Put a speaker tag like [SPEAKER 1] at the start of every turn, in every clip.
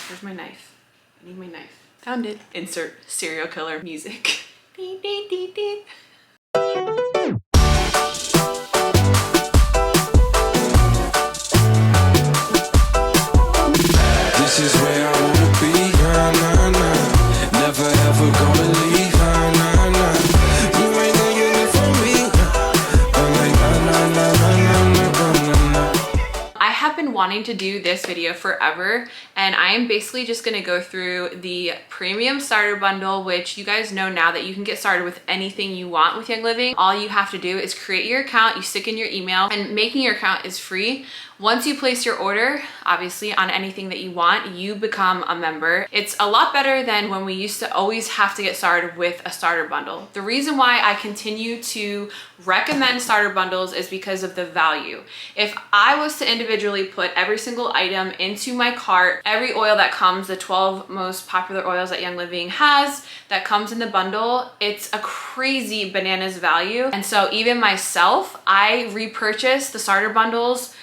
[SPEAKER 1] Where's my knife? I need my knife. Found it. Insert serial killer music. Ding, ding, ding, ding.
[SPEAKER 2] This is where I wanna be, nah, nah, nah. Never ever gonna leave, nah, nah, nah. You ain't gonna get it from me. I'm like, nah, nah, nah, nah, nah, nah, nah, nah.
[SPEAKER 1] I have been wanting to do this video forever, and I am basically just gonna go through the premium starter bundle, which you guys know now that you can get started with anything you want with Young Living. All you have to do is create your account, you stick in your email, and making your account is free. Once you place your order, obviously on anything that you want, you become a member. It's a lot better than when we used to always have to get started with a starter bundle. The reason why I continue to recommend starter bundles is because of the value. If I was to individually put every single item into my cart, every oil that comes, the 12 most popular oils that Young Living has, that comes in the bundle, it's a crazy bananas value. And so even myself, I repurchase the starter bundles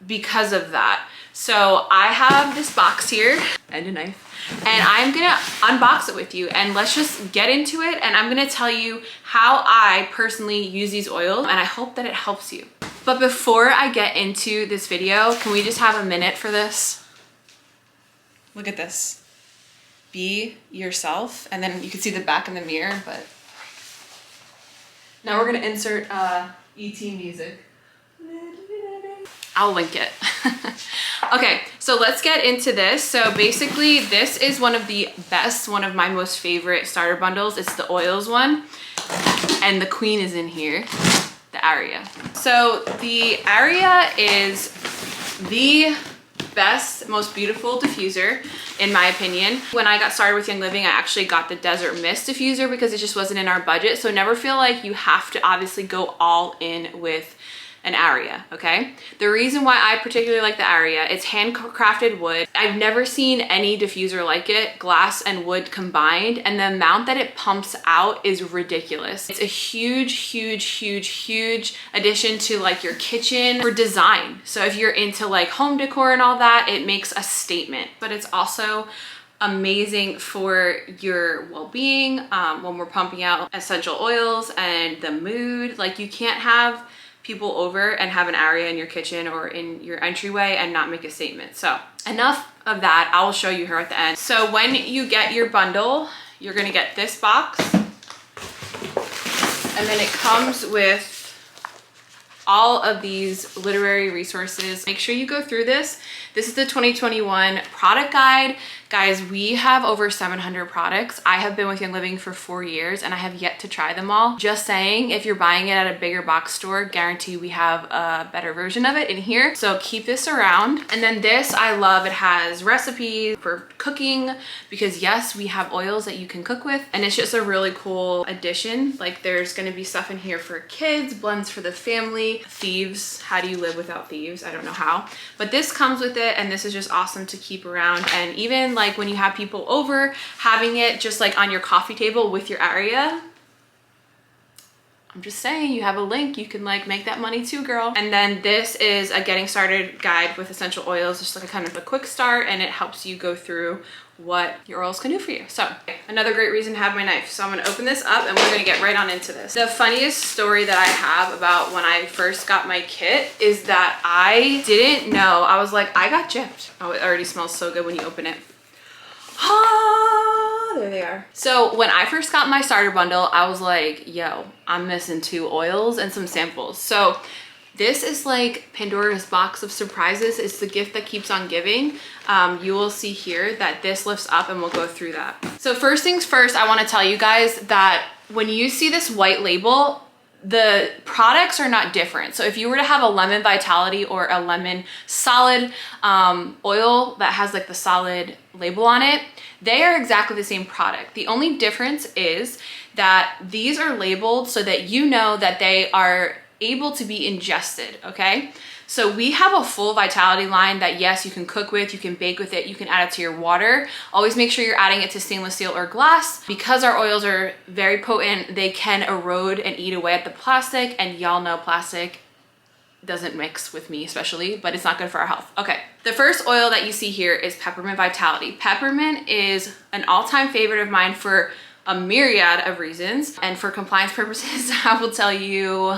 [SPEAKER 1] because of that. So I have this box here and a knife, and I'm gonna unbox it with you, and let's just get into it. And I'm gonna tell you how I personally use these oils, and I hope that it helps you. But before I get into this video, can we just have a minute for this? Look at this. Be yourself. And then you can see the back in the mirror, but now we're gonna insert ET music. I'll link it. Okay, so let's get into this. So basically this is one of the best, one of my most favorite starter bundles. It's the oils one, and the queen is in here, the Aria. So the Aria is the best, most beautiful diffuser in my opinion. When I got started with Young Living, I actually got the Desert Mist diffuser because it just wasn't in our budget. So never feel like you have to obviously go all in with an Aria, okay? The reason why I particularly like the Aria, it's handcrafted wood. I've never seen any diffuser like it, glass and wood combined, and the amount that it pumps out is ridiculous. It's a huge, huge, huge, huge addition to like your kitchen for design. So if you're into like home decor and all that, it makes a statement. But it's also amazing for your well-being when we're pumping out essential oils and the mood. Like you can't have people over and have an Aria in your kitchen or in your entryway and not make a statement. So enough of that, I will show you here at the end. So when you get your bundle, you're gonna get this box, and then it comes with all of these literary resources. Make sure you go through this. This is the 2021 product guide. Guys, we have over 700 products. I have been with Young Living for 4 years and I have yet to try them all. Just saying, if you're buying it at a bigger box store, guarantee we have a better version of it in here. So keep this around. And then this, I love, it has recipes for cooking because yes, we have oils that you can cook with. And it's just a really cool addition. Like there's gonna be stuff in here for kids, blends for the family, thieves. How do you live without thieves? I don't know how. But this comes with it, and this is just awesome to keep around. And even like when you have people over, having it just like on your coffee table with your Aria, I'm just saying, you have a link, you can like make that money too, girl. And then this is a getting started guide with essential oils, just like a kind of a quick start, and it helps you go through what your oils can do for you. So another great reason to have my knife. So I'm gonna open this up and we're gonna get right on into this. The funniest story that I have about when I first got my kit is that I didn't know, I was like, I got gypped. Oh, it already smells so good when you open it. Ah, there they are. So when I first got my starter bundle, I was like, yo, I'm missing 2 oils and some samples. So this is like Pandora's box of surprises. It's the gift that keeps on giving. You will see here that this lifts up, and we'll go through that. So first things first, I want to tell you guys that when you see this white label, the products are not different. So if you were to have a lemon vitality or a lemon solid oil that has like the solid label on it, they are exactly the same product. The only difference is that these are labeled so that you know that they are able to be ingested, okay? So we have a full vitality line that yes, you can cook with, you can bake with it, you can add it to your water. Always make sure you're adding it to stainless steel or glass. Because our oils are very potent, they can erode and eat away at the plastic, and y'all know plastic doesn't mix with me especially, but it's not good for our health. Okay, the first oil that you see here is Peppermint Vitality. Peppermint is an all-time favorite of mine for a myriad of reasons, and for compliance purposes, I will tell you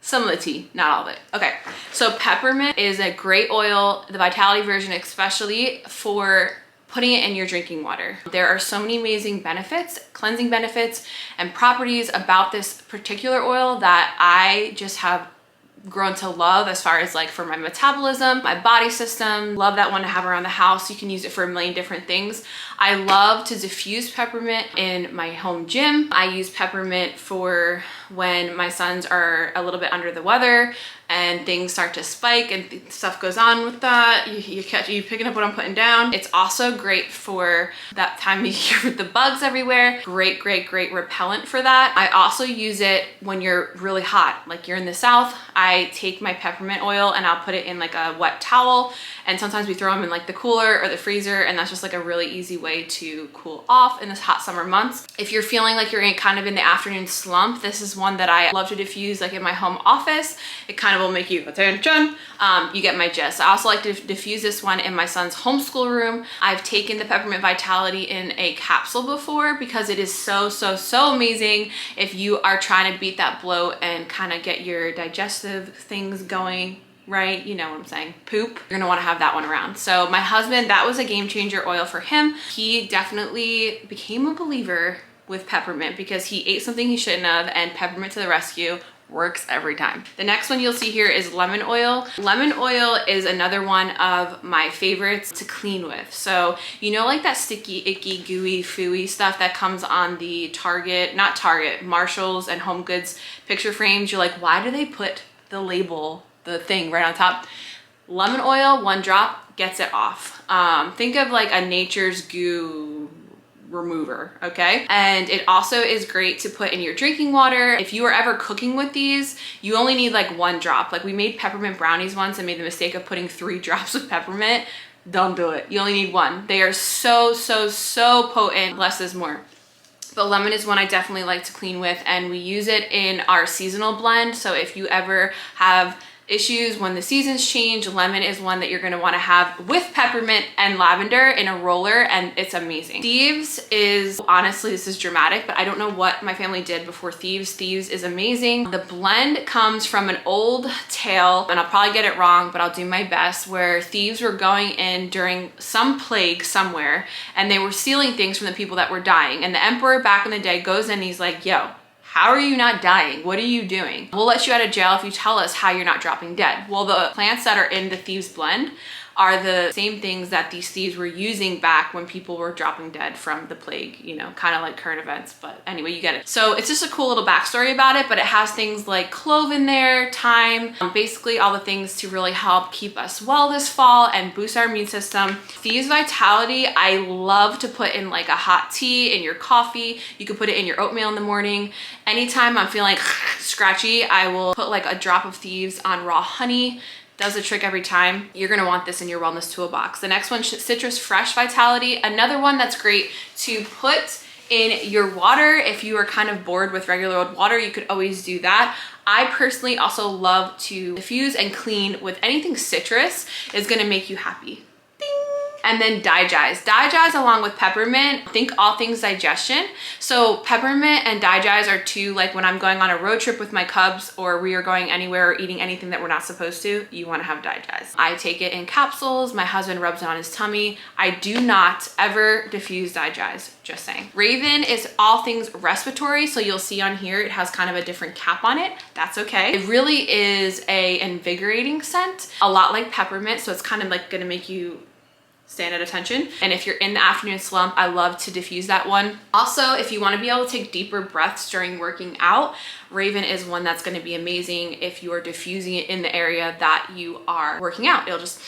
[SPEAKER 1] some of the tea, not all of it. Okay, so peppermint is a great oil, the Vitality version especially, for putting it in your drinking water. There are so many amazing benefits, cleansing benefits, and properties about this particular oil that I just have grown to love, as far as like for my metabolism, my body system. Love that one to have around the house. You can use it for a million different things. I love to diffuse peppermint in my home gym. I use peppermint for when my sons are a little bit under the weather and things start to spike and stuff goes on with that. You picking up what I'm putting down. It's also great for that time of year with the bugs everywhere. Great repellent for that. I also use it when you're really hot, like you're in the South. I take my peppermint oil and I'll put it in like a wet towel, and sometimes we throw them in like the cooler or the freezer, and that's just like a really easy way to cool off in this hot summer months. If you're feeling like you're kind of in the afternoon slump, this is one that I love to diffuse like in my home office. It kind of will make you attention. You get my gist. I also like to diffuse this one in my son's homeschool room. I've taken the Peppermint Vitality in a capsule before because it is so amazing if you are trying to beat that bloat and kind of get your digestive things going right? You know what I'm saying, poop. You're gonna wanna have that one around. So my husband, that was a game changer oil for him. He definitely became a believer with peppermint because he ate something he shouldn't have, and peppermint to the rescue. Works every time. The next one you'll see here is lemon oil. Lemon oil is another one of my favorites to clean with. So you know, like that sticky, icky, gooey, fooey stuff that comes on the Marshalls and Home Goods picture frames. You're like, why do they put the label, the thing right on top? Lemon oil, 1 drop, gets it off. Think of like a Nature's Goo remover, okay? And it also is great to put in your drinking water. If you are ever cooking with these, you only need like 1 drop. Like we made peppermint brownies once and made the mistake of putting 3 drops of peppermint. Don't do it. You only need 1. They are so potent. Less is more. But lemon is one I definitely like to clean with, and we use it in our seasonal blend. So if you ever have issues when the seasons change, lemon is one that you're gonna wanna have with peppermint and lavender in a roller, and it's amazing. Thieves is, honestly, this is dramatic, but I don't know what my family did before Thieves. Thieves is amazing. The blend comes from an old tale, and I'll probably get it wrong, but I'll do my best, where thieves were going in during some plague somewhere, and they were stealing things from the people that were dying. And the emperor back in the day goes in and he's like, yo, how are you not dying? What are you doing? We'll let you out of jail if you tell us how you're not dropping dead. Well, the plants that are in the Thieves blend are the same things that these thieves were using back when people were dropping dead from the plague, you know, kind of like current events, but anyway, you get it. So it's just a cool little backstory about it, but it has things like clove in there, thyme, basically all the things to really help keep us well this fall and boost our immune system. Thieves Vitality, I love to put in like a hot tea, in your coffee. You can put it in your oatmeal in the morning. Anytime I'm feeling scratchy, I will put like a drop of Thieves on raw honey. Does the trick every time. You're gonna want this in your wellness toolbox. The next one, Citrus Fresh Vitality. Another one that's great to put in your water. If you are kind of bored with regular old water, you could always do that. I personally also love to diffuse and clean with anything citrus. Is gonna make you happy. Ding. And then Digest. Digest along with peppermint, think all things digestion. So peppermint and Digest are two, like when I'm going on a road trip with my cubs or we are going anywhere or eating anything that we're not supposed to, you wanna have Digest. I take it in capsules. My husband rubs it on his tummy. I do not ever diffuse Digest, just saying. Raven is all things respiratory. So you'll see on here, it has kind of a different cap on it. That's okay. It really is a invigorating scent, a lot like peppermint. So it's kind of like gonna make you stand at attention. And if you're in the afternoon slump, I love to diffuse that one. Also, if you want to be able to take deeper breaths during working out, Raven is one that's going to be amazing if you are diffusing it in the area that you are working out. It'll just,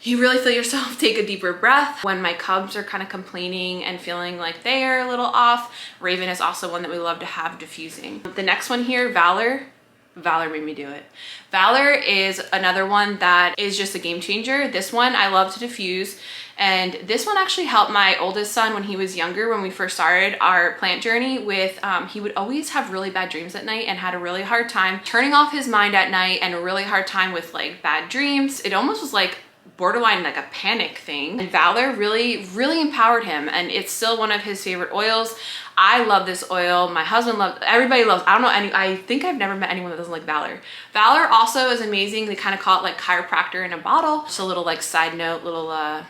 [SPEAKER 1] you really feel yourself take a deeper breath. When my cubs are kind of complaining and feeling like they are a little off, Raven is also one that we love to have diffusing. The next one here, Valor. Valor made me do it. Valor is another one that is just a game changer. This one I love to diffuse. And this one actually helped my oldest son when he was younger, when we first started our plant journey with, he would always have really bad dreams at night and had a really hard time turning off his mind at night and a really hard time with like bad dreams. It almost was like borderline like a panic thing. And Valor really, really empowered him, and it's still one of his favorite oils. I love this oil. My husband loves, everybody loves, I don't know any, I think I've never met anyone that doesn't like Valor. Valor also is amazing. They kind of call it like chiropractor in a bottle. Just a little like side note, little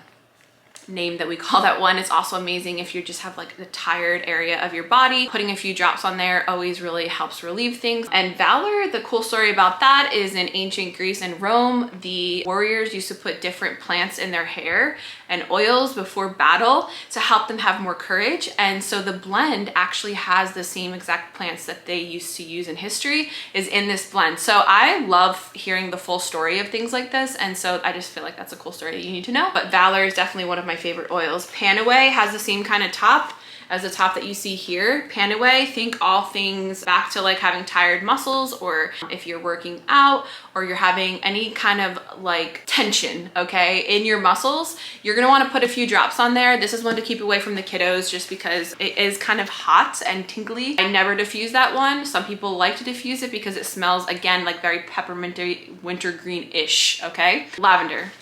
[SPEAKER 1] name that we call that one. It's also amazing if you just have like the tired area of your body. Putting a few drops on there always really helps relieve things. And Valor, the cool story about that is in ancient Greece and Rome, the warriors used to put different plants in their hair and oils before battle to help them have more courage. And so the blend actually has the same exact plants that they used to use in history is in this blend. So I love hearing the full story of things like this. And so I just feel like that's a cool story that you need to know. But Valor is definitely one of my favorite oils. Panaway has the same kind of top as the top that you see here. Panaway, think all things back to like having tired muscles, or if you're working out or you're having any kind of like tension, okay, in your muscles, you're gonna wanna put a few drops on there. This is one to keep away from the kiddos just because it is kind of hot and tingly. I never diffuse that one. Some people like to diffuse it because it smells, again, like very pepperminty, wintergreen-ish, okay? Lavender.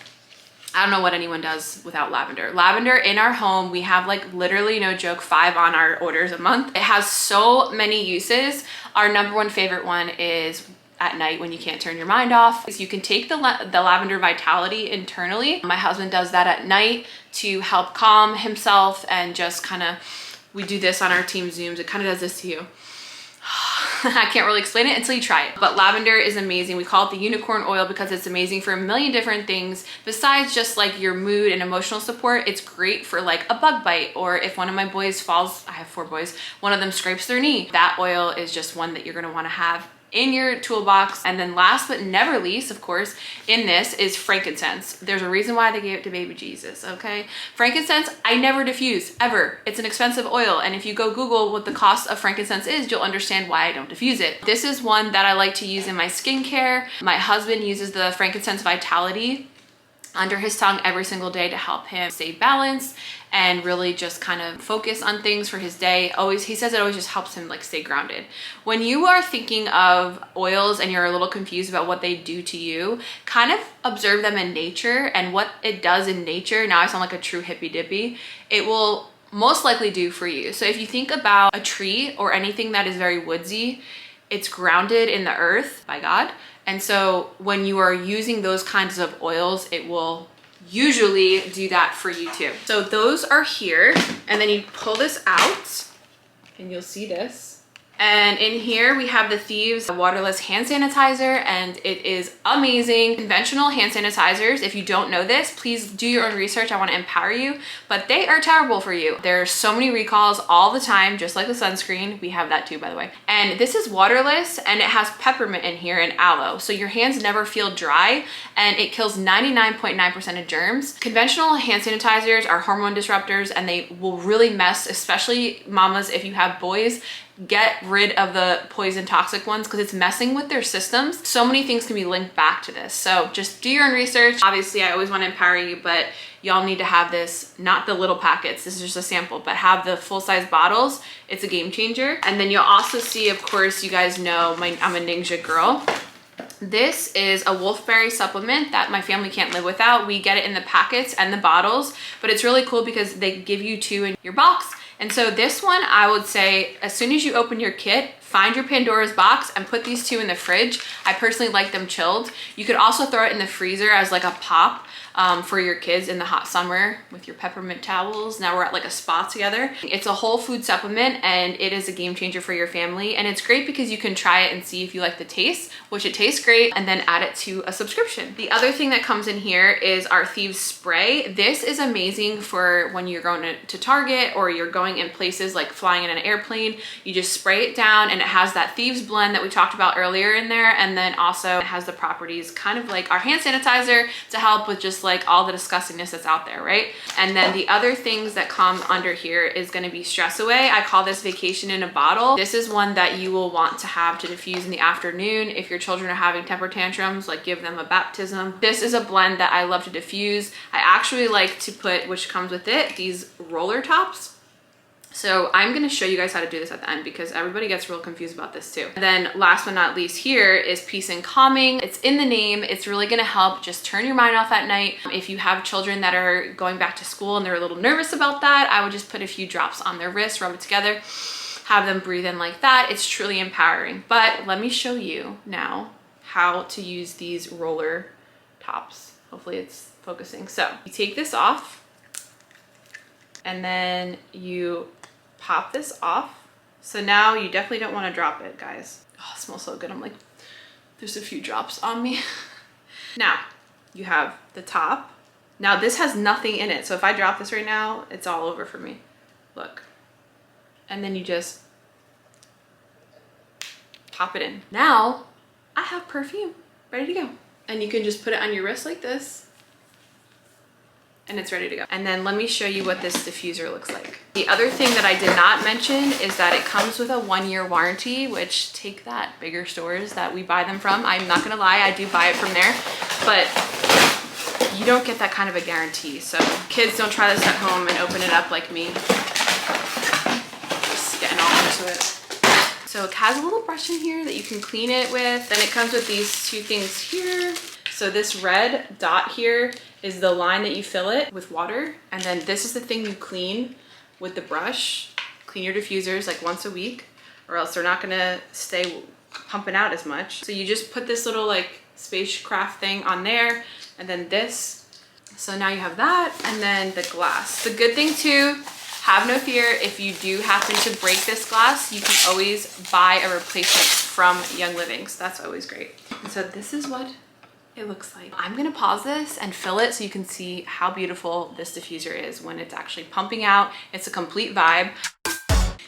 [SPEAKER 1] I don't know what anyone does without lavender. Lavender in our home, we have like literally, no joke, 5 on our orders a month. It has so many uses. Our number one favorite one is at night when you can't turn your mind off. So you can take the lavender vitality internally. My husband does that at night to help calm himself, and just kind of, we do this on our team Zooms. It kind of does this to you. I can't really explain it until you try it. But lavender is amazing. We call it the unicorn oil because it's amazing for a million different things. Besides just like your mood and emotional support, it's great for like a bug bite, or if one of my boys falls, I have 4 boys, one of them scrapes their knee. That oil is just one that you're gonna wanna have in your toolbox. And then last but never least, of course, in this is frankincense. There's a reason why they gave it to baby Jesus, okay? Frankincense, I never diffuse, ever. It's an expensive oil, and if you go Google what the cost of frankincense is, you'll understand why I don't diffuse it. This is one that I like to use in my skincare. My husband uses the frankincense vitality under his tongue every single day to help him stay balanced and really just kind of focus on things for his day. Always, he says it always just helps him like stay grounded. When you are thinking of oils and you're a little confused about what they do to you, kind of observe them in nature and what it does in nature. Now I sound like a true hippy dippy. It will most likely do for you. So if you think about a tree or anything that is very woodsy, it's grounded in the earth by God. And so when you are using those kinds of oils, it will usually do that for you too. So those are here, and then you pull this out and you'll see this. And in here we have the Thieves waterless hand sanitizer, and it is amazing. Conventional hand sanitizers, if you don't know this, please do your own research. I want to empower you, but they are terrible for you. There are so many recalls all the time, just like the sunscreen. We have that too, by the way. And this is waterless, and it has peppermint in here and aloe, so your hands never feel dry, and it kills 99.9% of germs. Conventional hand sanitizers are hormone disruptors, and they will really mess, especially mamas, if you have boys, get rid of the poison toxic ones because it's messing with their systems. So many things can be linked back to this. So just do your own research. Obviously, I always want to empower you, but y'all need to have this, not the little packets. This is just a sample, but have the full-size bottles. It's a game changer. And then you'll also see, of course, you guys know I'm a ninja girl. This is a wolfberry supplement that my family can't live without. We get it in the packets and the bottles, but it's really cool because they give you 2 in your box. And so this one, I would say, as soon as you open your kit, find your Pandora's box and put these 2 in the fridge. I personally like them chilled. You could also throw it in the freezer as like a pop for your kids in the hot summer with your peppermint towels. Now we're at like a spa together. It's a whole food supplement, and it is a game changer for your family. And it's great because you can try it and see if you like the taste, which it tastes great, and then add it to a subscription. The other thing that comes in here is our Thieves spray. This is amazing for when you're going to Target or you're going in places like flying in an airplane. You just spray it down, and it has that Thieves blend that we talked about earlier in there. And then also it has the properties kind of like our hand sanitizer to help with just like all the disgustingness that's out there, right? And then the other things that come under here is going to be Stress Away. I call this Vacation in a Bottle. This is one that you will want to have to diffuse in the afternoon. If your children are having temper tantrums, like give them a baptism. This is a blend that I love to diffuse. I actually like to put, which comes with it, these roller tops. So I'm gonna show you guys how to do this at the end because everybody gets real confused about this too. And then last but not least here is Peace and Calming. It's in the name. It's really gonna help just turn your mind off at night. If you have children that are going back to school and they're a little nervous about that, I would just put a few drops on their wrist, rub it together, have them breathe in like that. It's truly empowering. But let me show you now how to use these roller tops. Hopefully it's focusing. So you take this off and then you pop this off. So now you definitely don't want to drop it, guys. Oh, it smells so good. I'm like, there's a few drops on me. Now you have the top. Now this has nothing in it. So if I drop this right now, it's all over for me. Look. And then you just pop it in. Now I have perfume ready to go. And you can just put it on your wrist like this and it's ready to go. And then let me show you what this diffuser looks like. The other thing that I did not mention is that it comes with a 1-year warranty, which take that, bigger stores that we buy them from. I'm not gonna lie, I do buy it from there, but you don't get that kind of a guarantee. So kids, don't try this at home and open it up like me. Just getting all into it. So it has a little brush in here that you can clean it with. Then it comes with these two things here. So this red dot here is the line that you fill it with water. And then this is the thing you clean with the brush. Clean your diffusers like once a week or else they're not gonna stay pumping out as much. So you just put this little like spacecraft thing on there and then this. So now you have that and then the glass. The good thing too, have no fear, if you do happen to break this glass, you can always buy a replacement from Young Living. So that's always great. And so this is what it looks like. I'm gonna pause this and fill it so you can see how beautiful this diffuser is when it's actually pumping out. It's a complete vibe.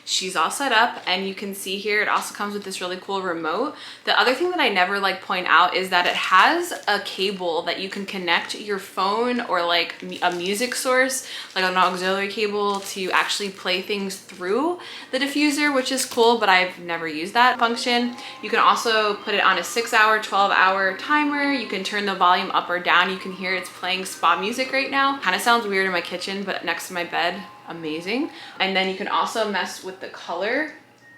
[SPEAKER 1] She's all set up and you can see here it also comes with this really cool remote. The other thing that I never like point out is that it has a cable that you can connect your phone or like a music source, like an auxiliary cable to actually play things through the diffuser, which is cool, but I've never used that function. You can also put it on a 6-hour, 12-hour timer. You can turn the volume up or down. You can hear it's playing spa music right now. Kind of sounds weird in my kitchen, but next to my bed, amazing. And then you can also mess with the color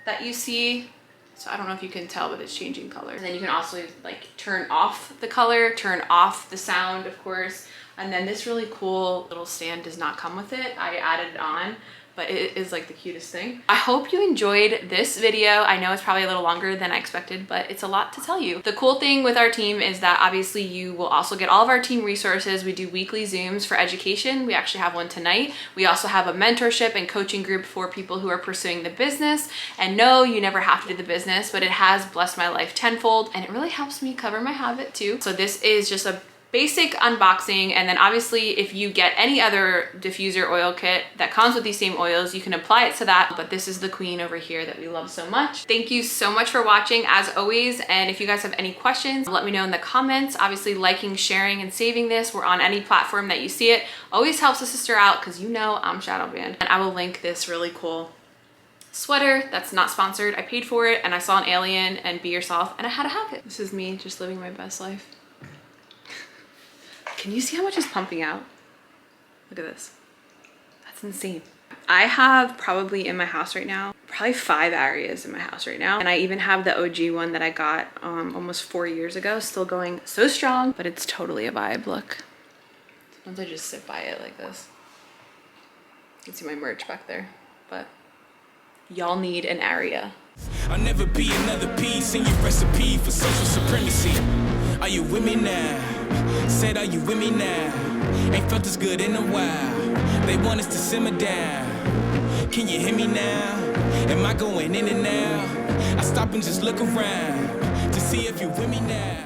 [SPEAKER 1] that you see. So I don't know if you can tell, but it's changing color. And then you can also like turn off the color, turn off the sound, of course. And then this really cool little stand does not come with it. I added it on, but it is like the cutest thing. I hope you enjoyed this video. I know it's probably a little longer than I expected, but it's a lot to tell you. The cool thing with our team is that obviously you will also get all of our team resources. We do weekly Zooms for education. We actually have one tonight. We also have a mentorship and coaching group for people who are pursuing the business. And no, you never have to do the business, but it has blessed my life tenfold and it really helps me cover my habit too. So this is just a basic unboxing, and then obviously if you get any other diffuser oil kit that comes with these same oils, you can apply it to that. But this is the queen over here that we love so much. Thank you so much for watching as always, and if you guys have any questions, let me know in the comments. Obviously liking, sharing, and saving this. We're on any platform that you see it. Always helps a sister out because you know I'm shadow banned. And I will link this really cool sweater that's not sponsored. I paid for it and I saw an alien and Be Yourself and I had to have it. This is me just living my best life. Can you see how much is pumping out? Look at this. That's insane. I have probably in my house right now, probably 5 Arias in my house right now. And I even have the OG one that I got almost 4 years ago, still going so strong, but it's totally a vibe. Look. Sometimes I just sit by it like this. You can see my merch back there, but y'all need an Aria.
[SPEAKER 2] I'll never be another piece in your recipe for social supremacy. Are you with me now? Said, are you with me now? Ain't felt this good in a while. They want us to simmer down. Can you hear me now? Am I going in and out? I stop and just look around to see if you're with me now.